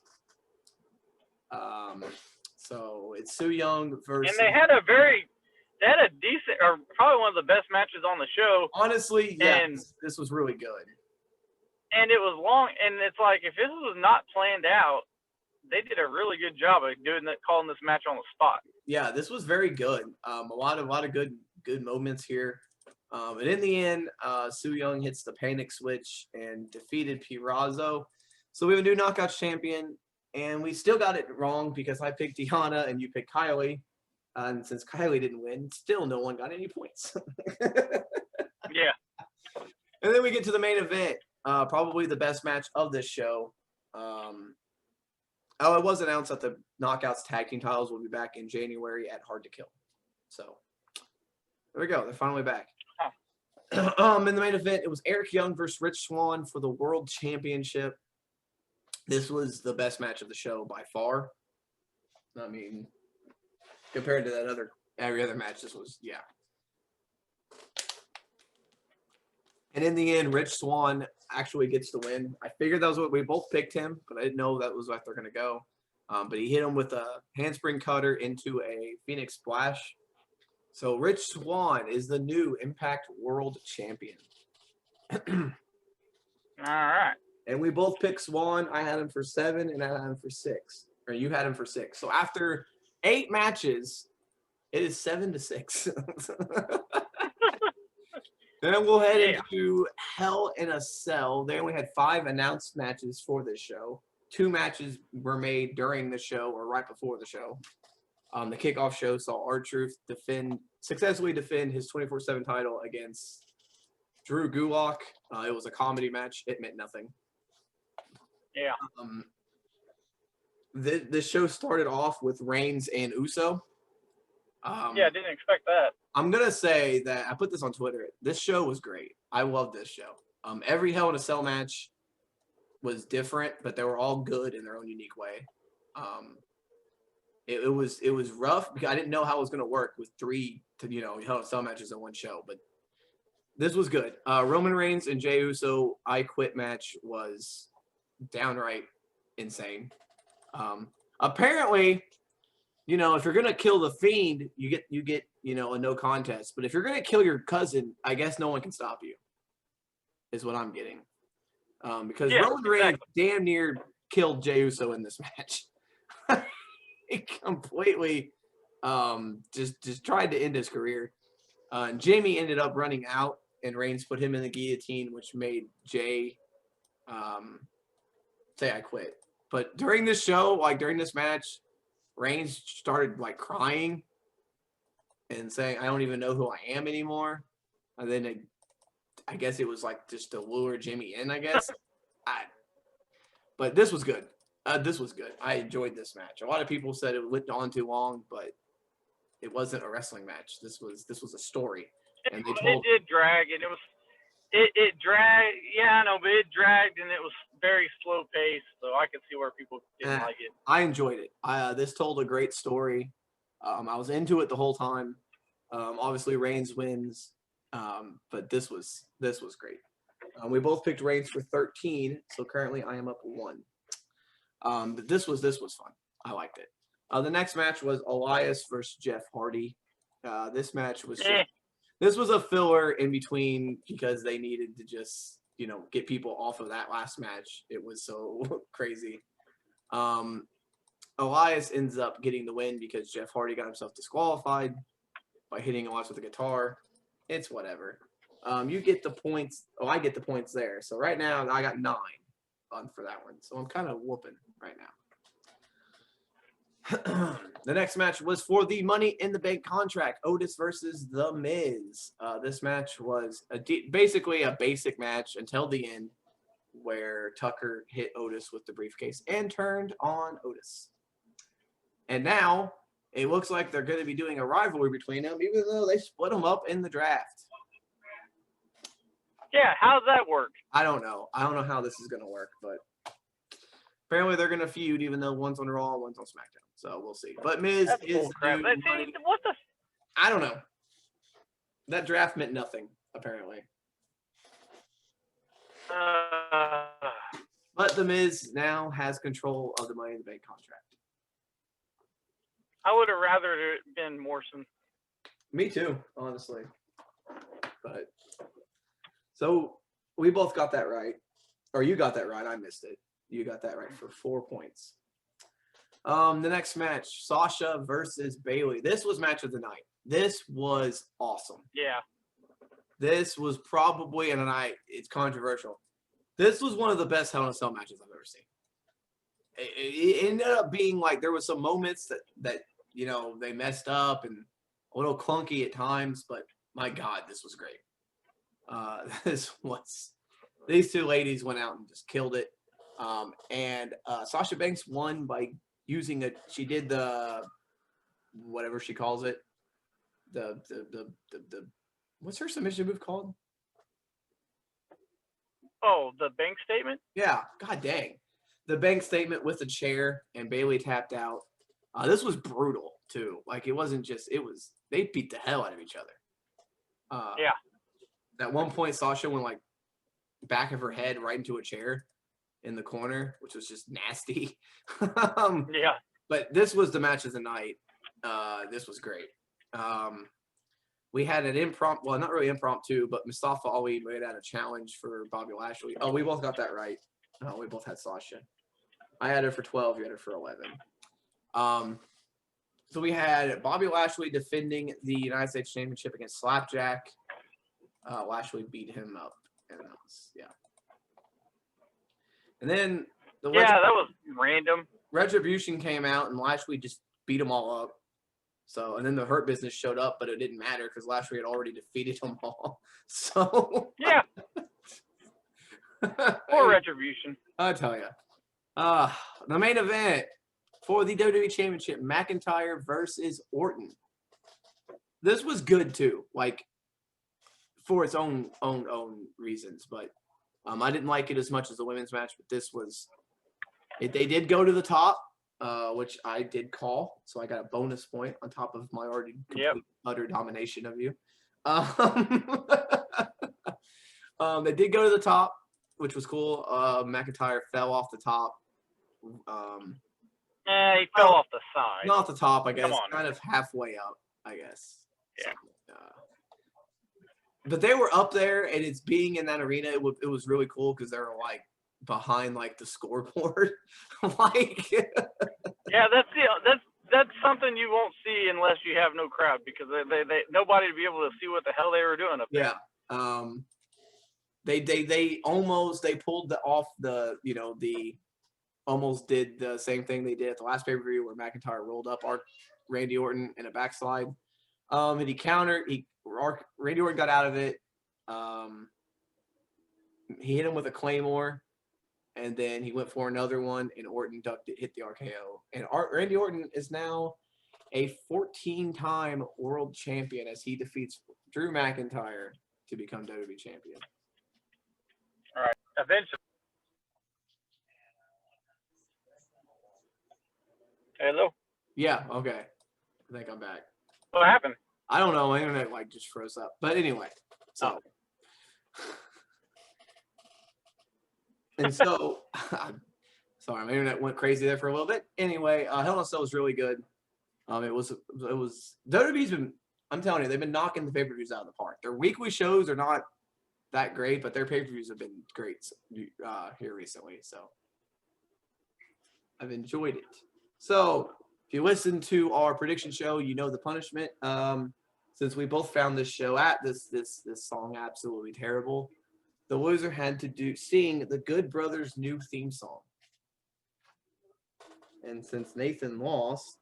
So it's Su Yung versus. And they had a decent, or probably one of the best matches on the show. Honestly, yeah, this was really good. And it was long, and it's like if this was not planned out, they did a really good job of calling this match on the spot. Yeah, this was very good. A lot of good moments here. And in the end, Su Yung hits the panic switch and defeated Purrazzo. So we have a new Knockouts champion, and we still got it wrong because I picked Deonna and you picked Kylie. And since Kylie didn't win, still no one got any points. Yeah. And then we get to the main event, probably the best match of this show. It was announced that the Knockouts tag team titles will be back in January at Hard to Kill. So there we go. They're finally back. Huh. In the main event, it was Eric Young versus Rich Swann for the World Championship. This was the best match of the show by far. I mean, compared to every other match, this was, yeah. And in the end, Rich Swann actually gets the win. I figured that was what we both picked him, but I didn't know that was what they're going to go. But he hit him with a handspring cutter into a Phoenix Splash. So Rich Swann is the new Impact World Champion. All right. And we both picked Swann. I had him for 7, and I had him for 6. Or you had him for 6. So after 8 matches, it is 7-6. Then we'll head into Hell in a Cell. They only had 5 announced matches for this show. 2 matches were made during the show or right before the show. The kickoff show saw R-Truth successfully defend his 24/7 title against Drew Gulak. It was a comedy match. It meant nothing. Yeah. This show started off with Reigns and Uso. Yeah, I didn't expect that. I'm going to say that I put this on Twitter. This show was great. I love this show. Every Hell in a Cell match was different, but they were all good in their own unique way. It was rough because I didn't know how it was going to work with 3 Hell in a Cell matches in one show, but this was good. Roman Reigns and Jey Uso I Quit match was downright insane. Apparently, if you're gonna kill the Fiend, you get a no contest. But if you're gonna kill your cousin, I guess no one can stop you. Is what I'm getting. Because Roman Reigns damn near killed Jey Uso in this match. He completely just tried to end his career. Jamie ended up running out, and Reigns put him in the guillotine, which made Jey say I quit. But during this show, during this match, Reigns started crying and saying, "I don't even know who I am anymore." And then I guess it was just to lure Jimmy in, I guess. But this was good. This was good. I enjoyed this match. A lot of people said it went on too long, but it wasn't a wrestling match. This was a story. And it did drag, and it dragged. Yeah, I know, but it dragged, and it was very slow paced, so I could see where people didn't like it. I enjoyed it. This told a great story. I was into it the whole time. Obviously, Reigns wins, but this was great. We both picked Reigns for 13, so currently I am up 1. But this was fun. I liked it. The next match was Elias versus Jeff Hardy. This match was this was a filler in between because they needed to just get people off of that last match. It was so crazy. Elias ends up getting the win because Jeff Hardy got himself disqualified by hitting Elias with a guitar. It's whatever. You get the points. Oh, I get the points there. So right now I got 9 for that one. So I'm kind of whooping right now. The next match was for the Money in the Bank contract, Otis versus The Miz. This match was basically a basic match until the end, where Tucker hit Otis with the briefcase and turned on Otis. And now it looks like they're going to be doing a rivalry between them, even though they split them up in the draft. Yeah, how's that work? I don't know. I don't know how this is going to work, but apparently they're going to feud, even though one's on Raw, one's on SmackDown. So we'll see. But Miz is crap. What the? I don't know. That draft meant nothing, apparently. But The Miz now has control of the Money in the Bank contract. I would have rather it been Morrison. Me too, honestly. But so we both got that right. Or you got that right. I missed it. You got that right for 4 points. The next match, Sasha versus Bayley. This was match of the night. This was awesome. Yeah. This was probably, it's controversial. This was one of the best Hell in a Cell matches I've ever seen. It ended up being there was some moments that they messed up and a little clunky at times, but my God, this was great. These two ladies went out and just killed it. And Sasha Banks won by using she did the, whatever she calls it, the what's her submission move called? Oh, the bank statement? Yeah, God dang. The bank statement with the chair, and Bayley tapped out. This was brutal too. It wasn't just, they beat the hell out of each other. Yeah. At one point, Sasha went back of her head right into a chair in the corner, which was just nasty. Yeah. But this was the match of the night. This was great. We had an impromptu, well, not really impromptu, but Mustafa Ali laid out a challenge for Bobby Lashley. Oh, we both got that right. We both had Sasha. I had her for 12. You had her for 11. So we had Bobby Lashley defending the United States Championship against Slapjack. Lashley beat him up. And that was, yeah. And then that was random. Retribution came out, and Lashley just beat them all up. So, and then the Hurt Business showed up, but it didn't matter because Lashley had already defeated them all. So, yeah. Poor Retribution. I tell you. The main event for the WWE Championship, McIntyre versus Orton. This was good too, for its own reasons, but I didn't like it as much as the women's match, but this was – they did go to the top, which I did call, so I got a bonus point on top of my already complete utter domination of you. They did go to the top, which was cool. McIntyre fell off the top. He fell off the side. Not the top, I guess. Come on, kind of halfway up, I guess. Yeah. But they were up there, and it's being in that arena. It was really cool because they were like behind like the scoreboard, like. Yeah, that's something you won't see unless you have no crowd, because they nobody to be able to see what the hell they were doing up there. Yeah. They pulled almost did the same thing they did at the last pay-per-view where McIntyre rolled up Randy Orton in a backslide. And he countered. Randy Orton got out of it. He hit him with a Claymore, and then he went for another one, and Orton ducked it, hit the RKO. And Randy Orton is now a 14-time world champion as he defeats Drew McIntyre to become WWE champion. All right. Eventually. Hello? Yeah, okay. I think I'm back. What happened? I don't know. My internet just froze up. But anyway, so. And so, sorry, my internet went crazy there for a little bit. Anyway, Hell in a Cell was really good. It was WWE's been, I'm telling you, they've been knocking the pay-per-views out of the park. Their weekly shows are not that great, but their pay-per-views have been great here recently. So I've enjoyed it. So if you listen to our prediction show, you know the punishment. Since we both found this show this song absolutely terrible, the loser had to sing the Good Brothers' new theme song. And since Nathan lost,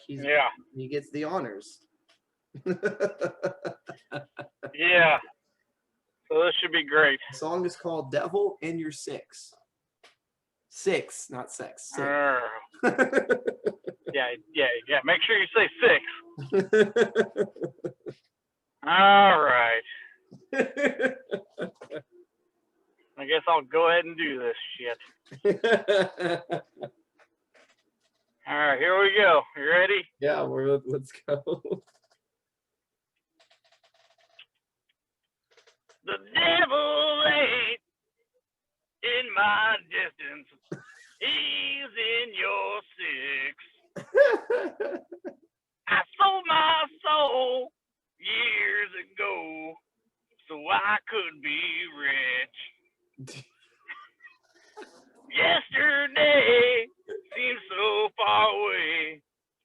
he gets the honors. Yeah. So this should be great. The song is called Devil in Your Six. Six, not sex. Six. Yeah. Make sure you say 6. All right. I guess I'll go ahead and do this shit. All right, here we go. You ready? Yeah, let's go. The devil ain't in my distance. He's in your 6. I sold my soul years ago so I could be rich. Yesterday seems so far away,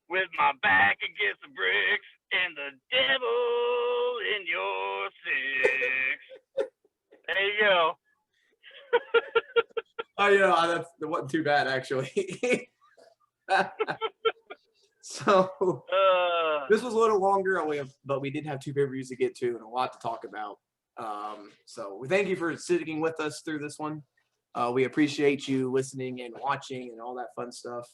with my back against the bricks and the devil in your 6. There you go. Oh, yeah, that wasn't too bad, actually. So this was a little longer, but we did have 2 pay-per-views to get to and a lot to talk about. So we thank you for sitting with us through this one. We appreciate you listening and watching and all that fun stuff.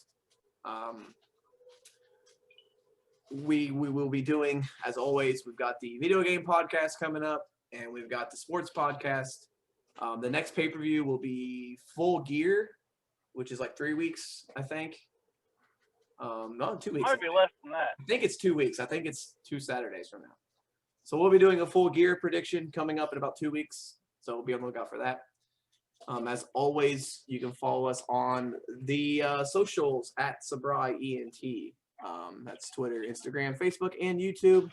We will be doing, as always, we've got the video game podcast coming up, and we've got the sports podcast. The next pay-per-view will be Full Gear, which is like 3 weeks, I think. No, 2 weeks. Might be less than that. I think it's 2 weeks. I think it's 2 Saturdays from now. So we'll be doing a Full Gear prediction coming up in about 2 weeks. So we'll be on the lookout for that. As always, you can follow us on the socials at SabraiENT. That's Twitter, Instagram, Facebook, and YouTube.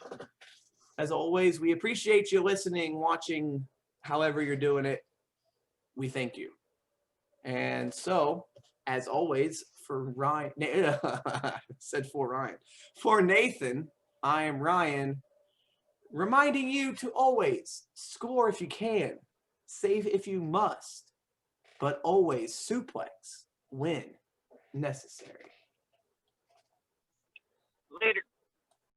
As always, we appreciate you listening, watching, however you're doing it. We thank you. And so, as always, for Ryan, for Nathan, I am Ryan, reminding you to always score if you can, save if you must, but always suplex when necessary. Later.